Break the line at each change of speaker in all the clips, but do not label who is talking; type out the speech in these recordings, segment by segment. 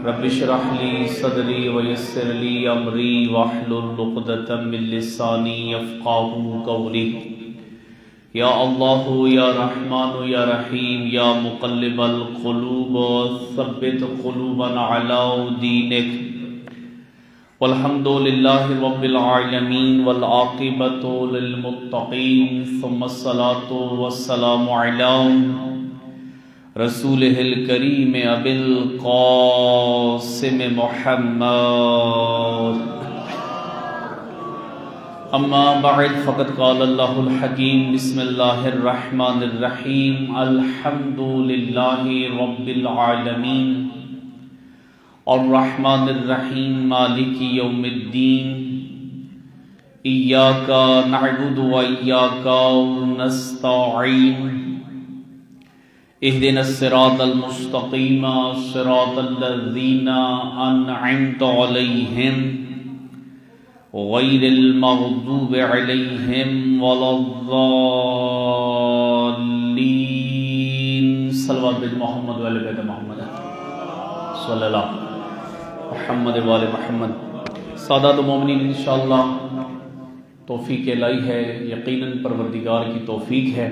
رب اشرح لی صدری ویسر لی امری واحلل عقدۃ من لسانی یفقہوا قولی یا اللہ یا رحمان یا رحیم یا مقلب القلوب ثبت قلوبنا علی دینک والحمد للہ رب العالمین والعاقبۃ للمتقین ثم الصلاة والسلام علی رسولہ الکریم ابی القاسم محمد اما بعد فقد قال اللہ الحکیم بسم اللہ الرحمن الرحیم الحمد للہ رب العالمین الرحمن الرحیم مالک یوم الدین ایاک نعبد و ایاک نستعین اهدنا الصراط المستقیم صراط الذین انعمت علیہم غیر المغضوب علیہم ولا الضالین صلوات محمد و آل بیت محمد صلی اللہ محمد و آل محمد۔ سادات مومنین انشاءاللہ توفیق الہی ہے، یقیناً پروردگار کی توفیق ہے،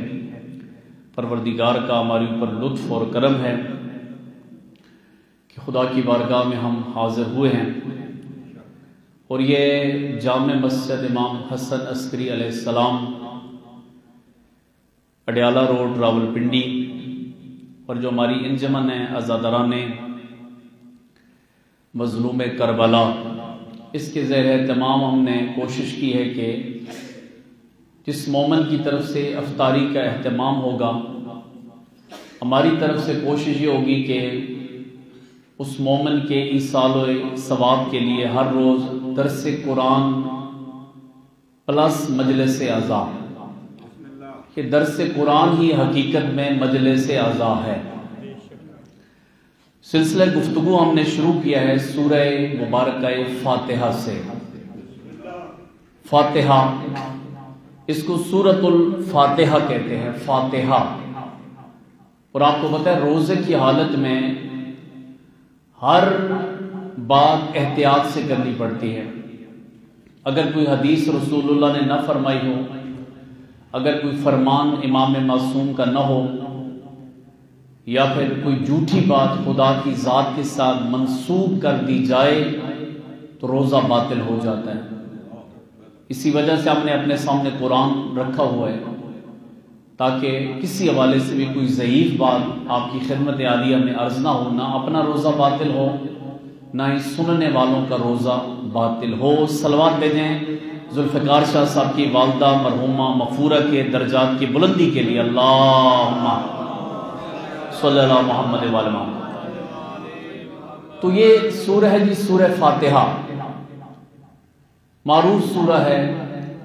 پروردگار کا ہمارے اوپر لطف اور کرم ہے کہ خدا کی بارگاہ میں ہم حاضر ہوئے ہیں، اور یہ جامع مسجد امام حسن عسکری علیہ السلام اڈیالہ روڈ راولپنڈی، اور جو ہماری انجمن ہے عزاداران مظلوم کربلا، اس کے زیر اہتمام ہم نے کوشش کی ہے کہ جس مومن کی طرف سے افطاری کا اہتمام ہوگا، ہماری طرف سے کوشش یہ ہوگی کہ اس مومن کے ایصال و ثواب کے لیے ہر روز درس قرآن پلس مجلس اعزا، کہ درس قرآن ہی حقیقت میں مجلس اعزا ہے۔ سلسلہ گفتگو ہم نے شروع کیا ہے سورہ مبارکہ فاتحہ سے۔ فاتحہ، اس کو سورۃ الفاتحہ کہتے ہیں، فاتحہ۔ اور آپ کو پتہ ہے روزے کی حالت میں ہر بات احتیاط سے کرنی پڑتی ہے۔ اگر کوئی حدیث رسول اللہ نے نہ فرمائی ہو، اگر کوئی فرمان امام معصوم کا نہ ہو، یا پھر کوئی جھوٹی بات خدا کی ذات کے ساتھ منسوب کر دی جائے تو روزہ باطل ہو جاتا ہے۔ اسی وجہ سے ہم نے اپنے سامنے قرآن رکھا ہوا ہے تاکہ کسی حوالے سے بھی کوئی ضعیف بات آپ کی خدمت عالیہ میں عرض نہ ہو، نہ اپنا روزہ باطل ہو نہ ہی سننے والوں کا روزہ باطل ہو۔ صلوات بھیجیں ذوالفقار شاہ صاحب کی والدہ مرحومہ مغفورہ کے درجات کی بلندی کے لیے، اللہم صلی اللہ محمد وعلی محمد۔ تو یہ سورہ ہے جی، سورہ فاتحہ، معروف سورہ ہے،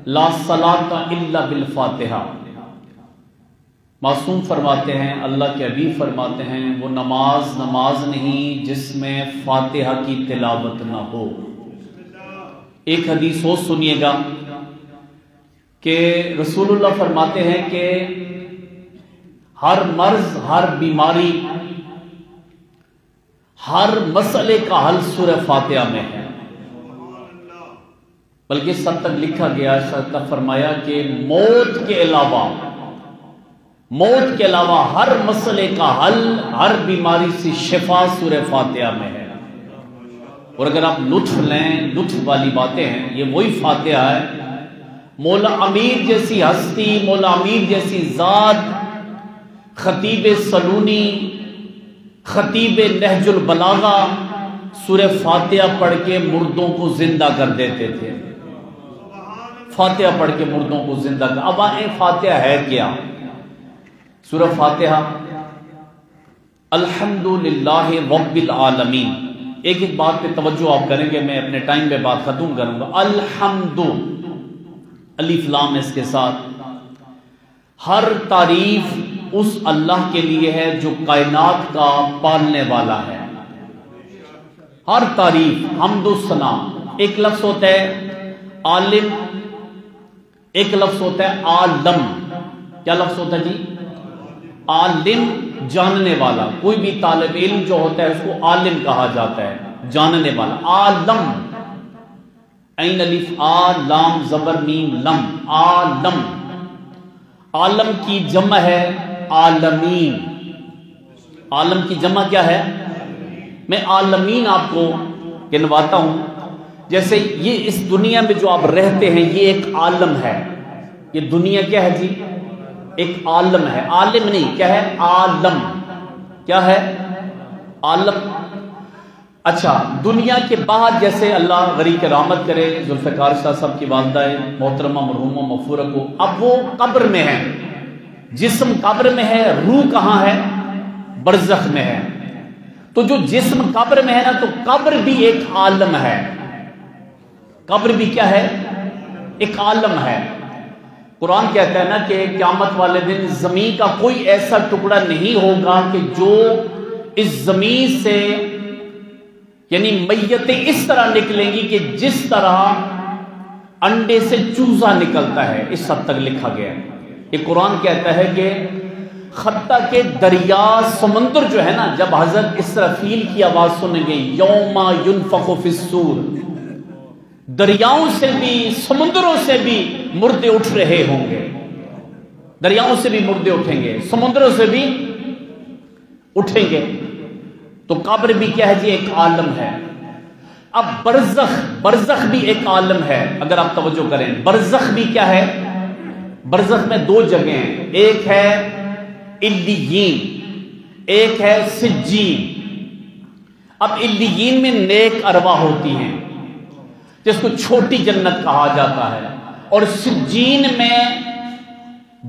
لا صلاۃ الا بالفاتحہ۔ معصوم فرماتے ہیں، اللہ کے حبیب فرماتے ہیں، وہ نماز نہیں جس میں فاتحہ کی تلاوت نہ ہو۔ ایک حدیث ہو سنیے گا کہ رسول اللہ فرماتے ہیں کہ ہر مرض، ہر بیماری، ہر مسئلے کا حل سورہ فاتحہ میں ہے۔ بلکہ سب تک لکھا گیا، سب تک فرمایا کہ موت کے علاوہ ہر مسئلے کا حل، ہر بیماری سے شفا سورہ فاتحہ میں ہے۔ اور اگر آپ لطف لیں، لطف والی باتیں ہیں، یہ وہی فاتحہ ہے۔ مولا امیر جیسی ہستی، مولا امیر جیسی ذات، خطیب سلونی، خطیب نہج البلاغہ سورہ فاتحہ پڑھ کے مردوں کو زندہ کر دیتے تھے۔ فاتحہ پڑھ کے مردوں کو زندہ کر۔ اب آئیں فاتحہ ہے کیا؟ سورہ فاتحہ الحمدللہ رب العالمین۔ ایک ایک بات پہ توجہ آپ کریں گے، میں اپنے ٹائم پہ بات ختم کروں گا۔ الحمد، الف لام اس کے ساتھ، ہر تعریف اس اللہ کے لیے ہے جو کائنات کا پالنے والا ہے۔ ہر تعریف، حمد و ثنا۔ ایک لفظ ہوتا ہے عالم، ایک لفظ ہوتا ہے عالم۔ کیا لفظ ہوتا ہے جی؟ عالم، جاننے والا۔ کوئی بھی طالب علم جو ہوتا ہے اس کو عالم کہا جاتا ہے، جاننے والا۔ عالم، عین الف آ لام زبر میم لم، عالم۔ عالم کی جمع ہے عالمین۔ عالم کی جمع کیا ہے؟ میں عالمین آپ کو گنواتا ہوں۔ جیسے یہ اس دنیا میں جو آپ رہتے ہیں یہ ایک عالم ہے۔ یہ دنیا کیا ہے جی؟ ایک عالم ہے، عالم نہیں، کیا ہے؟ عالم۔ کیا ہے؟ عالم۔ اچھا، دنیا کے باہر جیسے اللہ غریق رحمت کرے ذوالفقار شاہ صاحب کی والدہ محترمہ مرحومہ مغفورہ کو، اب وہ قبر میں ہے، جسم قبر میں ہے، روح کہاں ہے؟ برزخ میں ہے۔ تو جو جسم قبر میں ہے نا، تو قبر بھی ایک عالم ہے۔ قبر بھی کیا ہے؟ ایک عالم ہے۔ قرآن کہتا ہے نا کہ قیامت والے دن زمین کا کوئی ایسا ٹکڑا نہیں ہوگا کہ جو اس زمین سے، یعنی میتیں اس طرح نکلیں گی کہ جس طرح انڈے سے چوزا نکلتا ہے، اس حد تک لکھا گیا ہے۔ یہ قرآن کہتا ہے کہ حتیٰ کہ دریا، سمندر جو ہے نا، جب حضرت اسرافیل کی آواز سنیں گے، یوم ینفخ فی الصور، دریاؤں سے بھی، سمندروں سے بھی مردے اٹھ رہے ہوں گے۔ دریاؤں سے بھی مردے اٹھیں گے، سمندروں سے بھی اٹھیں گے۔ تو قبر بھی کیا ہے جی؟ ایک عالم ہے۔ اب برزخ بھی ایک عالم ہے۔ اگر آپ توجہ کریں، برزخ بھی کیا ہے؟ برزخ میں دو جگہیں ہیں، ایک ہے علیین، ایک ہے سجین۔ اب علیین میں نیک ارواح ہوتی ہیں جس کو چھوٹی جنت کہا جاتا ہے، اور سجین میں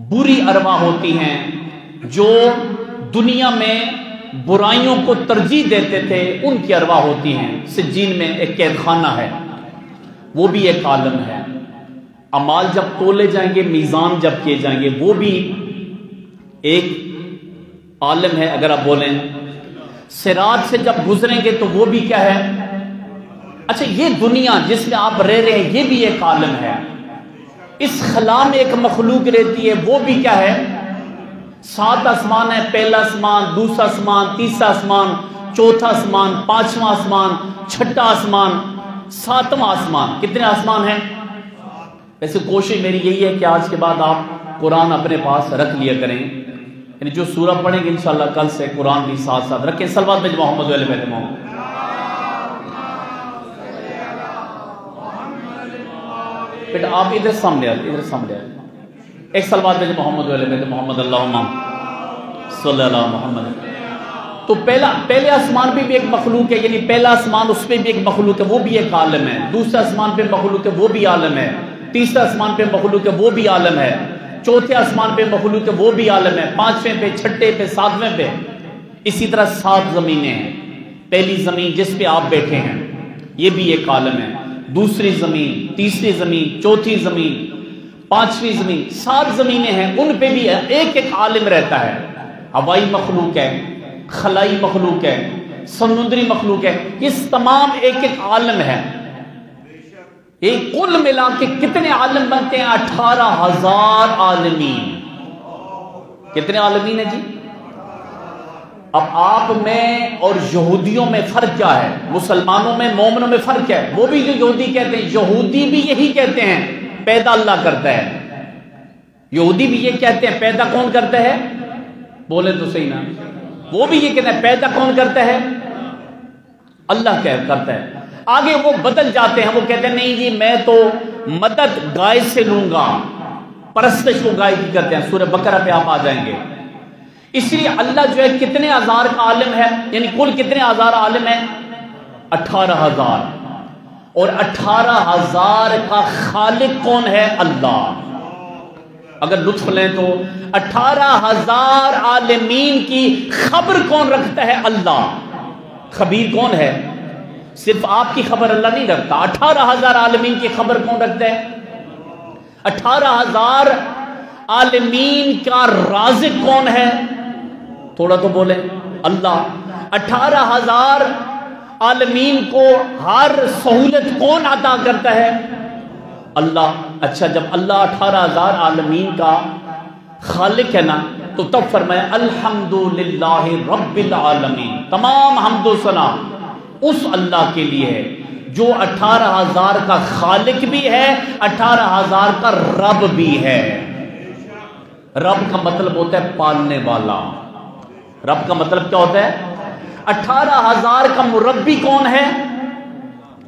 بری ارواح ہوتی ہیں جو دنیا میں برائیوں کو ترجیح دیتے تھے، ان کی ارواح ہوتی ہیں۔ سجین میں ایک قید خانہ ہے، وہ بھی ایک عالم ہے۔ اعمال جب تولے جائیں گے، میزان جب کیے جائیں گے، وہ بھی ایک عالم ہے۔ اگر آپ بولیں صراط سے جب گزریں گے تو وہ بھی کیا ہے؟ اچھا، یہ دنیا جس میں آپ رہ رہے ہیں یہ بھی ایک عالم ہے۔ اس خلا میں ایک مخلوق رہتی ہے، وہ بھی کیا ہے؟ 7 آسمان ہے، پہلا آسمان، دوسرا آسمان، تیسرا آسمان، چوتھا آسمان، 5واں آسمان، 6واں آسمان، 7واں آسمان۔ کتنے آسمان ہیں؟ ویسے کوشش میری یہی ہے کہ آج کے بعد آپ قرآن اپنے پاس رکھ لیا کریں، یعنی جو سورہ پڑھیں گے انشاءاللہ کل سے قرآن بھی ساتھ ساتھ رکھیں۔ صلوات بھیج محمد علیہ بیت محمد۔ بیٹا آپ ادھر سامنے آئے، ادھر سامنے آئے، ایک صلوات بھیج محمد علیہ بیت محمد، اللہم صلی اللہ محمد۔ تو پہلے آسمان پہ بھی ایک مخلوق ہے، یعنی پہلا آسمان اس پہ بھی ایک مخلوق ہے، وہ بھی ایک عالم ہے، دوسرا آسمان پہ مخلوق ہے وہ بھی عالم ہے، تیسرا آسمان پہ مخلوق ہے وہ بھی عالم ہے، چوتھے آسمان پہ مخلوق ہے وہ بھی عالم ہے، پانچویں پہ، چھٹے پہ، ساتویں پہ، اسی طرح 7 زمینیں ہیں۔ پہلی زمین جس پہ آپ بیٹھے ہیں یہ بھی ایک عالم ہے، دوسری زمین، تیسری زمین، چوتھی زمین، پانچویں زمین، 7 زمینیں ہیں، ان پہ بھی ایک ایک عالم رہتا ہے۔ ہوائی مخلوق ہے، خلائی مخلوق ہے، سمندری مخلوق ہے، یہ تمام ایک ایک عالم ہے۔ ایک کل ملا کے کتنے عالم بنتے ہیں؟ 18,000 عالمین۔ کتنے عالمین ہیں جی؟ اب آپ میں اور یہودیوں میں فرق کیا ہے؟ مسلمانوں میں، مومنوں میں فرق کیا ہے؟ وہ بھی جو یہودی کہتے ہیں، یہودی بھی یہی کہتے ہیں پیدا اللہ کرتا ہے، یہودی بھی یہ کہتے ہیں پیدا کون کرتا ہے؟ بولے تو صحیح نا، وہ بھی یہ کہتے ہیں پیدا کون کرتا ہے؟ اللہ کرتا ہے۔ آگے وہ بدل جاتے ہیں، وہ کہتے ہیں نہیں جی میں تو مدد گائے سے لوں گا، پرستش کو گائے کی کرتے ہیں، سورہ بقرہ پہ آپ آ جائیں گے۔ اس لیے اللہ جو ہے کتنے ہزار کا عالم ہے، یعنی کل کتنے ہزار عالم ہیں؟ 18,000۔ اور 18,000 کا خالق کون ہے؟ اللہ۔ اگر لطف لیں تو 18,000 عالمین کی خبر کون رکھتا ہے؟ اللہ۔ خبیر کون ہے؟ صرف آپ کی خبر اللہ نہیں رکھتا، 18,000 عالمین کی خبر کون رکھتا ہے؟ 18,000 عالمین کا رازق کون ہے؟ تھوڑا تو بولے، اللہ۔ 18,000 عالمین کو ہر سہولت کون عطا کرتا ہے؟ اللہ۔ اچھا جب اللہ 18,000 عالمین کا خالق ہے نا، تو تب فرمایا الحمدللہ رب العالمین، تمام حمد و ثنا اس اللہ کے لیے ہے جو 18,000 کا خالق بھی ہے، 18,000 کا رب بھی ہے۔ رب کا مطلب ہوتا ہے پالنے والا۔ رب کا مطلب کیا ہوتا ہے؟ 18,000 کا مربی کون ہے؟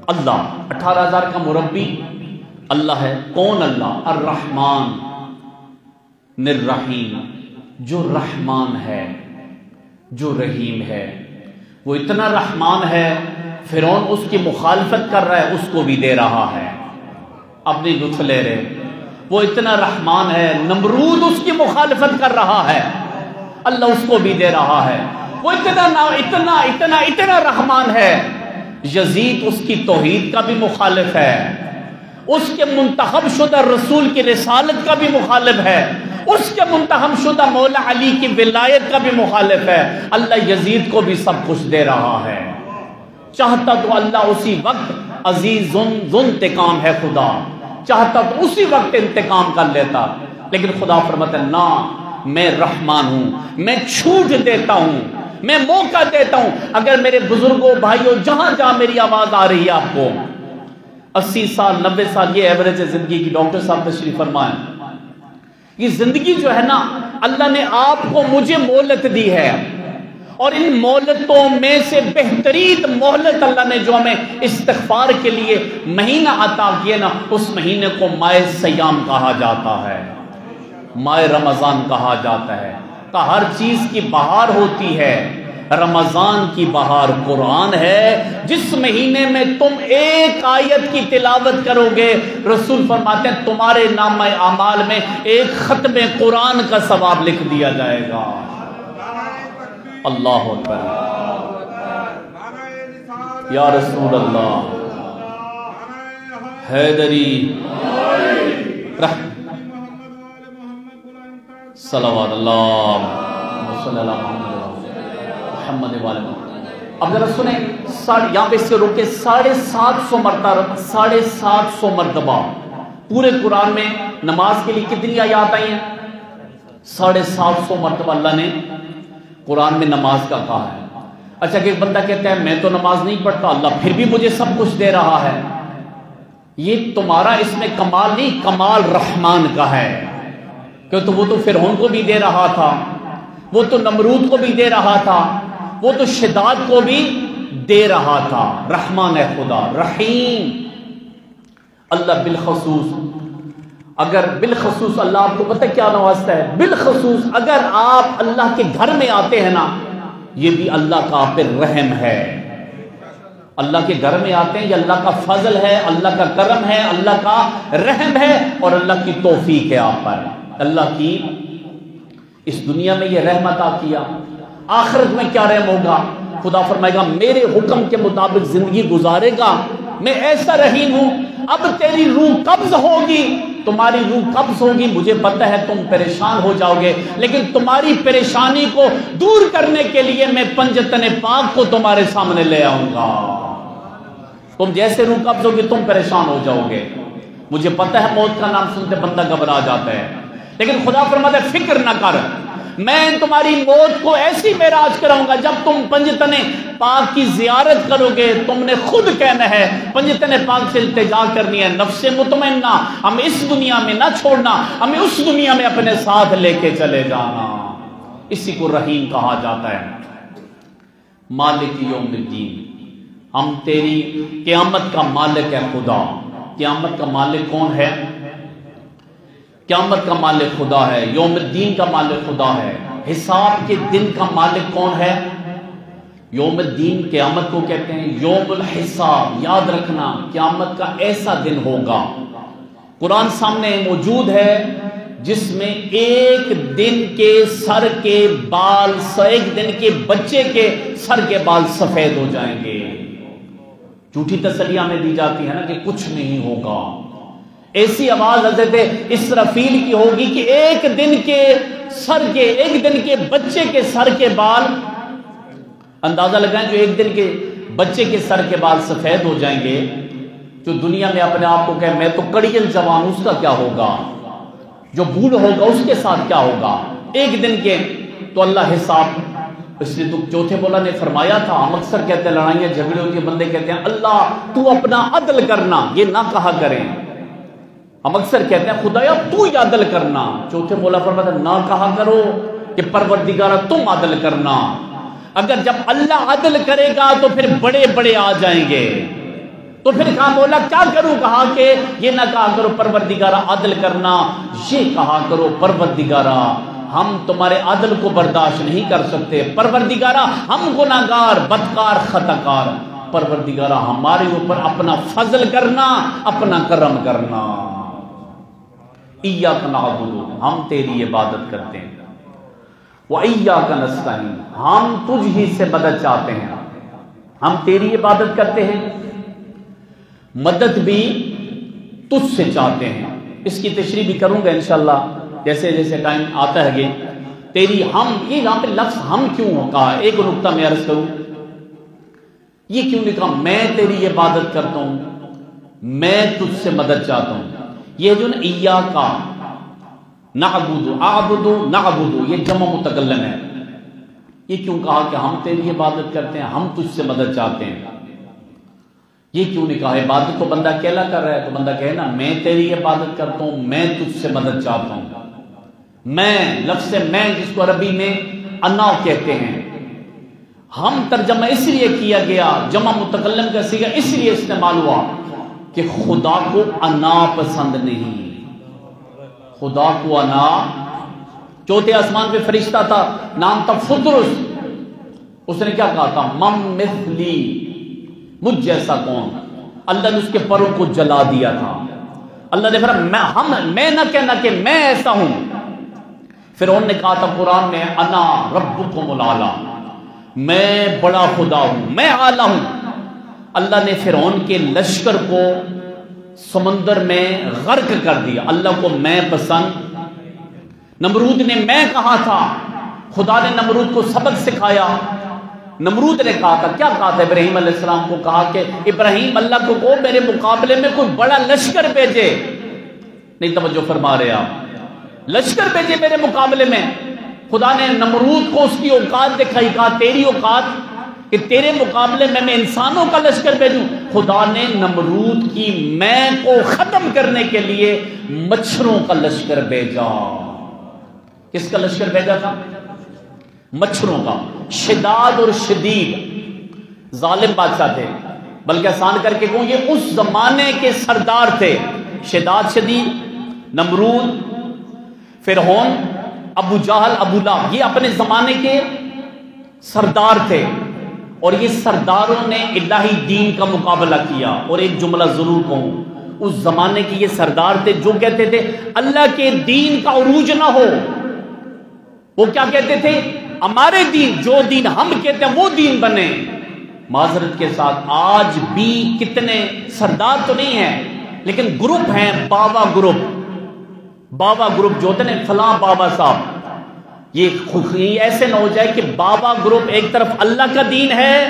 اللہ۔ 18,000 کا مربی اللہ ہے۔ کون اللہ؟ الرحمن الرحیم، جو رحمان ہے، جو رحیم ہے۔ وہ اتنا رحمان ہے، فرعون اس کی مخالفت کر رہا ہے، اس کو بھی دے رہا ہے، اپنی لطف لے رہے۔ وہ اتنا رحمان ہے، نمرود اس کی مخالفت کر رہا ہے، اللہ اس کو بھی دے رہا ہے۔ وہ اتنا رحمان ہے، یزید اس کی توحید کا بھی مخالف ہے، اس کے منتخب شدہ رسول کی رسالت کا بھی مخالف ہے، اس کے منتخب شدہ مولا علی کی ولایت کا بھی مخالف ہے۔ اللہ یزید کو بھی سب کچھ دے رہا ہے۔ چاہتا تو اللہ اسی وقت، عزیز ذو انتقام ہے خدا، چاہتا تو اسی وقت انتقام کر لیتا، لیکن خدا فرماتا ہے نا، میں رحمان ہوں، میں چھوٹ دیتا ہوں، میں موقع دیتا ہوں۔ اگر میرے بزرگوں، بھائیوں، جہاں جہاں میری آواز آ رہی ہے آپ کو، 80 سال 90 سال یہ ایوریج ہے زندگی کی، ڈاکٹر صاحب تشریف فرمائیں، یہ زندگی جو ہے نا اللہ نے آپ کو مجھے مہلت دی ہے، اور ان مہلتوں میں سے بہترین مہلت اللہ نے جو ہمیں استغفار کے لیے مہینہ عطا کیا نا، اس مہینے کو ماہ سیام کہا جاتا ہے، ماہ رمضان کہا جاتا ہے۔ کہ ہر چیز کی بہار ہوتی ہے، رمضان کی بہار قرآن ہے، جس مہینے میں تم ایک آیت کی تلاوت کرو گے، رسول فرماتے ہیں تمہارے نامہ اعمال میں ایک ختم قرآن کا ثواب لکھ دیا جائے گا۔ اللہ اکبر، یا رسول اللہ، حیدری صلوات اللہ صلی اللہ محمد والے۔ اب ذرا سنیں، یہاں پہ اس سے روکے، 750 مرتبہ پورے قرآن میں نماز کے لیے کتنی آیات آئی ہیں؟ 750 مرتبہ اللہ نے قرآن میں نماز کا کہا ہے۔ اچھا کہ ایک بندہ کہتا ہے میں تو نماز نہیں پڑھتا، اللہ پھر بھی مجھے سب کچھ دے رہا ہے، یہ تمہارا اس میں کمال نہیں، کمال رحمان کا ہے، کہ تو وہ تو فرعون کو بھی دے رہا تھا، وہ تو نمرود کو بھی دے رہا تھا، وہ تو شداد کو بھی دے رہا تھا۔ رحمان ہے خدا، رحیم اللہ۔ بالخصوص اللہ آپ کو پتہ کیا نوازتا ہے؟ بالخصوص اگر آپ اللہ کے گھر میں آتے ہیں نا، یہ بھی اللہ کا آپ پر رحم ہے. اللہ کے گھر میں آتے ہیں، یہ اللہ کا فضل ہے، اللہ کا کرم ہے، اللہ کا رحم ہے اور اللہ کی توفیق ہے آپ پر. اللہ کی اس دنیا میں یہ رحمت عطا کیا، آخرت میں کیا رحم ہوگا؟ خدا فرمائے گا میرے حکم کے مطابق زندگی گزارے گا، میں ایسا رحیم ہوں. اب تیری روح قبض ہوگی، تمہاری روح قبض ہوگی، مجھے پتہ ہے تم پریشان ہو جاؤ گے، لیکن تمہاری پریشانی کو دور کرنے کے لیے میں پنجتن پاک کو تمہارے سامنے لے آؤں گا. تم جیسے روح قبض ہوگی تم پریشان ہو جاؤ گے. مجھے پتہ ہے موت کا نام سنتے بندہ گھبرا جاتا ہے، لیکن خدا فرماتا ہے فکر نہ کر، میں تمہاری موت کو ایسی معراج کراؤں گا جب تم پنجتن پاک کی زیارت کرو گے. تم نے خود کہنا ہے، پنجتن پاک سے التجا کرنی ہے، نفس مطمئنہ ہمیں اس دنیا میں نہ چھوڑنا، ہمیں اس دنیا میں اپنے ساتھ لے کے چلے جانا. اسی کو رحیم کہا جاتا ہے. مالک یوم الدین، ہم تیری قیامت کا مالک ہے خدا. قیامت کا مالک کون ہے؟ قیامت کا مالک خدا ہے، یوم الدین کا مالک خدا ہے. حساب کے دن کا مالک کون ہے؟ یوم الدین قیامت کو کہتے ہیں، یوم الحساب. یاد رکھنا قیامت کا ایسا دن ہوگا، قرآن سامنے موجود ہے، جس میں ایک دن کے سر کے بال، ایک دن کے بچے کے سر کے بال سفید ہو جائیں گے. جھوٹی تسلیاں میں دی جاتی ہے نا کہ کچھ نہیں ہوگا. ایسی آواز حضرت اسرافیل کی ہوگی کہ ایک دن کے سر کے، ایک دن کے بچے کے سر کے بال، اندازہ لگائیں جو ایک دن کے بچے کے سر کے بال سفید ہو جائیں گے. جو دنیا میں اپنے آپ کو کہے میں تو کڑیل جوان ہوں، اس کا کیا ہوگا؟ جو بوڑھ ہوگا اس کے ساتھ کیا ہوگا؟ ایک دن کے. تو اللہ حساب، اس لیے تو چوتھے مولا نے فرمایا تھا، ہم اکثر کہتے ہیں لڑائیاں جھگڑے ہوتی ہیں، بندے کہتے ہیں اللہ تو اپنا عدل کرنا، یہ نہ کہا کریں. ہم اکثر کہتے ہیں خدایا تو ہی عدل کرنا. چوتھے مولا فرماتا ہے نہ کہا کرو کہ پروردگارہ تم عدل کرنا. اگر جب اللہ عدل کرے گا تو پھر بڑے بڑے آ جائیں گے. تو پھر کہا مولا کیا کروں؟ کہا کہ یہ نہ کہا کرو پروردگارہ عدل کرنا، یہ کہا کرو پروردگارہ ہم تمہارے عدل کو برداشت نہیں کر سکتے، پروردگارہ ہم گناہگار، بدکار، خطاکار، پروردگارہ ہمارے اوپر اپنا فضل کرنا، اپنا کرم کرنا. ایاک نعبد، ہم تیری عبادت کرتے ہیں، وایاک نستعین، ہم تجھ ہی سے مدد چاہتے ہیں. ہم تیری عبادت کرتے ہیں، مدد بھی تجھ سے چاہتے ہیں. اس کی تشریح بھی کروں گا انشاءاللہ جیسے جیسے ٹائم آتا ہے. تیری ہم، یہ یہاں پہ لفظ ہم کیوں کہا؟ ایک نقطہ میں عرض کروں، یہ کیوں لکھا میں تیری عبادت کرتا ہوں، میں تجھ سے مدد چاہتا ہوں. یہ جو نا ایاک نعبد، اعبد نعبد، یہ جمع متکلم ہے. یہ کیوں کہا کہ ہم تیری عبادت کرتے ہیں، ہم تجھ سے مدد چاہتے ہیں؟ یہ کیوں نہیں کہا؟ عبادت تو بندہ اکیلا کر رہا ہے، تو بندہ کہے نا میں تیری عبادت کرتا ہوں، میں تجھ سے مدد چاہتا ہوں. میں، لفظ میں جس کو عربی میں انا کہتے ہیں، ہم ترجمہ اس لیے کیا گیا، جمع متکلم کا صیغہ اس لیے استعمال ہوا کہ خدا کو انا پسند نہیں. خدا کو انا، چوتھے آسمان پہ فرشتہ تھا، نام تھا فطرس، اس نے کیا کہا تھا؟ مم مثلی، مجھ جیسا کون؟ اللہ نے اس کے پروں کو جلا دیا تھا. اللہ نے فرمایا میں نہ کہنا کہ میں ایسا ہوں. فرعون نے کہا تھا قرآن میں انا ربکم الاعلی، میں بڑا خدا ہوں، میں اعلیٰ ہوں. اللہ نے فرعون کے لشکر کو سمندر میں غرق کر دیا. اللہ کو میں پسند. نمرود نے میں کہا تھا، خدا نے نمرود کو سبق سکھایا. نمرود نے کہا تھا، کیا کہا تھا ابراہیم علیہ السلام کو؟ کہا کہ ابراہیم اللہ کو کہو میرے مقابلے میں کوئی بڑا لشکر بھیجے. نہیں توجہ فرما رہے آپ، لشکر بھیجے میرے مقابلے میں. خدا نے نمرود کو اس کی اوقات دکھائی، کہا تیری اوقات کہ تیرے مقابلے میں انسانوں کا لشکر بھیجوں. خدا نے نمرود کی میں کو ختم کرنے کے لیے مچھروں کا لشکر بھیجا. کس کا لشکر بھیجا تھا؟ مچھروں کا. شداد اور شدید ظالم بادشاہ تھے، بلکہ آسان کر کے کہوں یہ اس زمانے کے سردار تھے. شداد شدید، نمرود، فرعون، ابو جہل، ابو لہب، یہ اپنے زمانے کے سردار تھے، اور یہ سرداروں نے الہی دین کا مقابلہ کیا. اور ایک جملہ ضرور کہوں، اس زمانے کے یہ سردار تھے جو کہتے تھے اللہ کے دین کا عروج نہ ہو. وہ کیا کہتے تھے؟ ہمارے دین، جو دین ہم کہتے ہیں وہ دین بنے. معذرت کے ساتھ آج بھی کتنے سردار تو نہیں ہیں لیکن گروپ ہیں، بابا گروپ. بابا گروپ جو ہوتے ہیں فلاں بابا صاحب، یہ ایسے نہ ہو جائے کہ بابا گروپ ایک طرف اللہ کا دین ہے،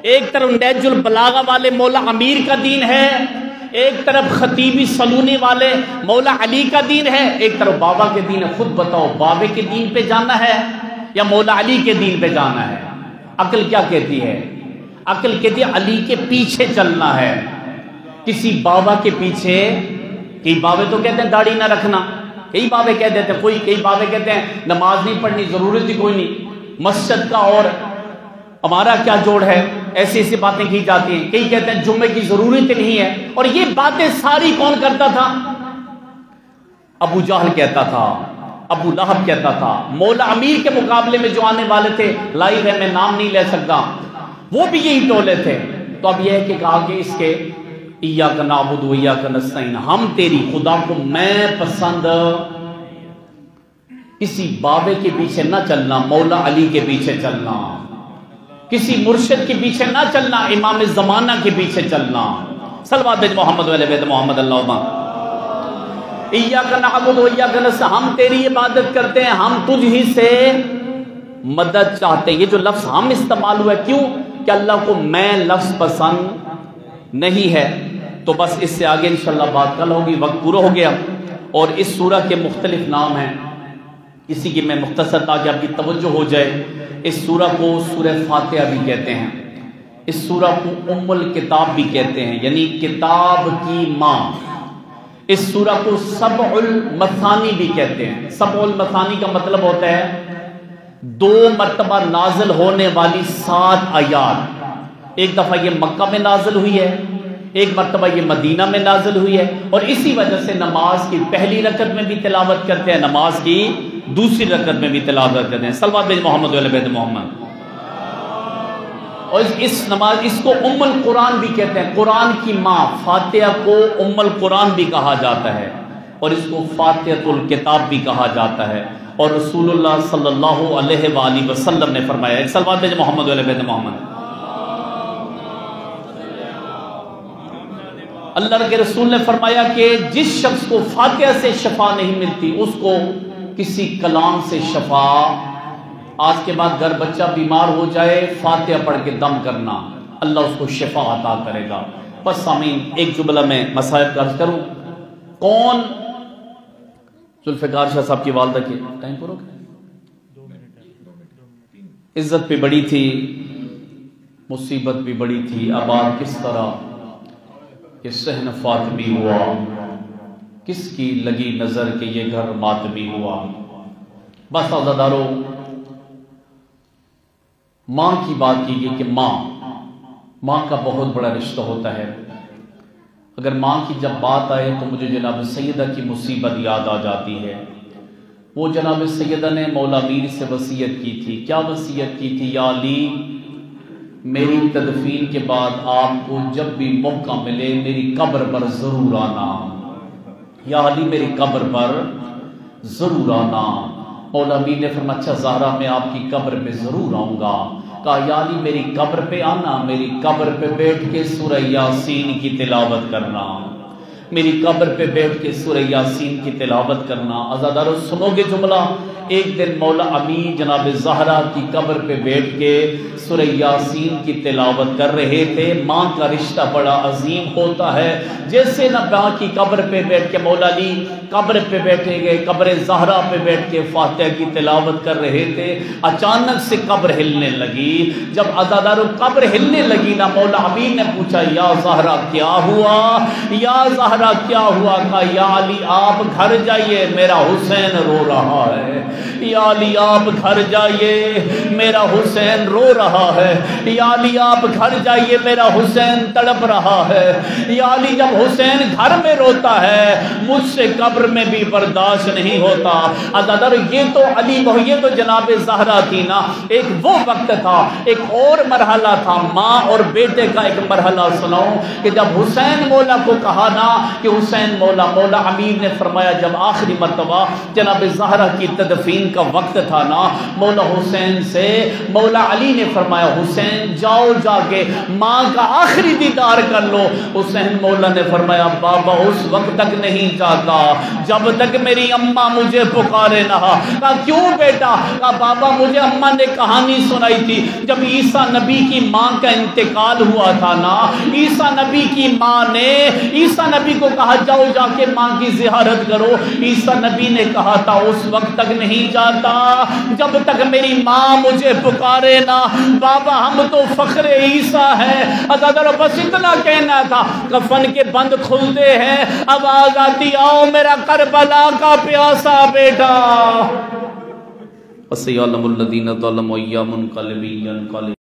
ایک طرف نہج البلاغہ والے مولا امیر کا دین ہے، ایک طرف خطیبی سلونی والے مولا علی کا دین ہے، ایک طرف بابا کے دین ہے. خود بتاؤ بابے کے دین پہ جانا ہے یا مولا علی کے دین پہ جانا ہے؟ عقل کیا کہتی ہے؟ عقل کہتی ہے علی کے پیچھے چلنا ہے، کسی بابا کے پیچھے. کئی بابے تو کہتے ہیں داڑھی نہ رکھنا، کئی بابے کہہ دیتے ہیں، کئی بابے کہتے ہیں نماز نہیں پڑھنی، ضرورت ہی کوئی نہیں، مسجد کا اور ہمارا کیا جوڑ ہے، ایسی ایسی باتیں کی جاتی ہیں. کئی کہتے ہیں جمعے کی ضرورت نہیں ہے. اور یہ باتیں ساری کون کرتا تھا؟ ابو جہل کہتا تھا، ابو لہب کہتا تھا. مولا امیر کے مقابلے میں جو آنے والے تھے، لائیو ہے میں نام نہیں لے سکتا، وہ بھی یہی ٹولے تھے. تو اب یہ ہے کہ کہا کہ اس کے ایاک نعبد و ایاک نستعین، ہم تیری خدا کو میں پسند. کسی بابے کے پیچھے نہ چلنا، مولا علی کے پیچھے چلنا. کسی مرشد کے پیچھے نہ چلنا، امام زمانہ کے پیچھے چلنا. صلوات بھیج محمد و علی بیت محمد. اللہم ایاک نعبد و ایاک نستعین، ہم تیری عبادت کرتے ہیں، ہم تجھ ہی سے مدد چاہتے ہیں. یہ جو لفظ ہم استعمال ہوا ہے، کیوں؟ کہ اللہ کو میں لفظ پسند نہیں ہے. تو بس اس سے آگے انشاءاللہ بات کل ہوگی، وقت پورا ہو گیا. اور اس سورہ کے مختلف نام ہیں، اسی کی میں مختصر تاکہ آپ کی توجہ ہو جائے. اس سورہ کو سورہ فاتحہ بھی کہتے ہیں، اس سورہ کو ام الکتاب بھی کہتے ہیں، یعنی کتاب کی ماں. اس سورہ کو سبع المثانی بھی کہتے ہیں. سبع المثانی کا مطلب ہوتا ہے 2 مرتبہ نازل ہونے والی 7 آیات. ایک دفعہ یہ مکہ میں نازل ہوئی ہے، ایک مرتبہ یہ مدینہ میں نازل ہوئی ہے. اور اسی وجہ سے نماز کی پہلی رکعت میں بھی تلاوت کرتے ہیں، نماز کی دوسری رکعت میں بھی تلاوت کرتے ہیں. صلوات بھیج محمد و علی بیت محمد. اور اس کو ام القرآن بھی کہتے ہیں، قرآن کی ماں. فاتحہ کو ام القرآن بھی کہا جاتا ہے، اور اس کو فاتحۃ الکتاب بھی کہا جاتا ہے. اور رسول اللہ صلی اللہ علیہ وآلہ وسلم نے فرمایا، ایک صلوات بھیج محمد و علی بیت محمد. اللہ کے رسول نے فرمایا کہ جس شخص کو فاتحہ سے شفا نہیں ملتی، اس کو کسی کلام سے شفا. آج کے بعد گھر بچہ بیمار ہو جائے، فاتحہ پڑھ کے دم کرنا، اللہ اس کو شفا عطا کرے گا. بس سامعین، ایک جملہ میں مسائل کا عرض کروں. کون ذوالفقار شاہ صاحب کی والدہ کی ٹائم پورا عزت پہ بڑی تھی، مصیبت بھی بڑی تھی. اب آپ کس طرح کہ صحن فاطمی ہوا، کس کی لگی نظر کہ یہ گھر ماتمی ہوا. بس عزادارو، ماں کی بات کیجیے کہ ماں کا بہت بڑا رشتہ ہوتا ہے. اگر ماں کی جب بات آئے تو مجھے جناب سیدہ کی مصیبت یاد آ جاتی ہے. وہ جناب سیدہ نے مولا امیر سے وصیت کی تھی. کیا وصیت کی تھی؟ یا علی، میری تدفین کے بعد آپ کو جب بھی موقع ملے میری قبر پر ضرور آنا. یا علی، میری قبر پر ضرور آنا. مولا امیر نے فرمایا اچھا زہرا، میں آپ کی قبر پہ ضرور آؤں گا. کہا یا علی، میری قبر پہ آنا، میری قبر پہ بیٹھ کے سورہ یاسین کی تلاوت کرنا، میری قبر پہ بیٹھ کے سورہ یاسین کی تلاوت کرنا. عزادارو سنو گے جملہ؟ ایک دن مولا امیر جناب زہرا کی قبر پہ بیٹھ کے سورہ یاسین کی تلاوت کر رہے تھے. ماں کا رشتہ بڑا عظیم ہوتا ہے. جیسے نہ ماں کی قبر پہ بیٹھ کے مولا علی قبر پہ بیٹھے گئے، قبر زہرا پہ بیٹھ کے فاتحہ کی تلاوت کر رہے تھے، اچانک سے قبر ہلنے لگی. جب عزادارو قبر ہلنے لگی نا، مولا امیر نے پوچھا یا زہرا کیا ہوا؟ یا زہرا زہرا کیا ہوا تھا، یا علی آپ گھر جائیے میرا حسین رو رہا ہے، یا علی آپ گھر جائیے میرا حسین رو رہا ہے، یا علی آپ گھر جائیے میرا حسین تڑپ رہا ہے، یا علی جب حسین گھر میں روتا ہے مجھ سے قبر میں بھی برداشت نہیں ہوتا۔ عزادار یہ تو علی یہ تو جناب زہرا تھی نا، ایک وہ وقت تھا، ایک اور مرحلہ تھا ماں اور بیٹے کا۔ ایک مرحلہ سناؤں کہ جب حسین مولا کو کہا نا کہ حسین مولا، مولا امیر نے فرمایا جب آخری مرتبہ جناب زہرا کی تدفین کا وقت تھا نا، مولا حسین سے مولا علی نے فرمایا حسین جاؤ جا کے ماں کا آخری دیدار کر لو۔ حسین مولا نے فرمایا بابا اس وقت تک نہیں جاتا جب تک میری اماں مجھے پکارے نہ۔ کہا کیوں بیٹا؟ کہا بابا مجھے اماں نے کہانی سنائی تھی جب عیسیٰ نبی کی ماں کا انتقال ہوا تھا نا، عیسیٰ نبی کی ماں نے عیسیٰ نبی کو کہا جاؤ جا کے ماں کی زیارت کرو۔ عیسیٰ نبی نے کہا تھا اس وقت تک نہیں جاتا جب تک میری ماں مجھے پکارے نہ۔ بابا ہم تو فخر عیسیٰ ہیں، عزادار بس اتنا کہنا تھا۔ کفن کے بند کھلتے ہیں، آواز آتی آؤ میرا کربلا کا پیاسا بیٹا۔ وَسَيَعْلَمُ الَّذِينَ ظَلَمُوا أَيَّ مُنقَلِبٍ يَنقَلِبُونَ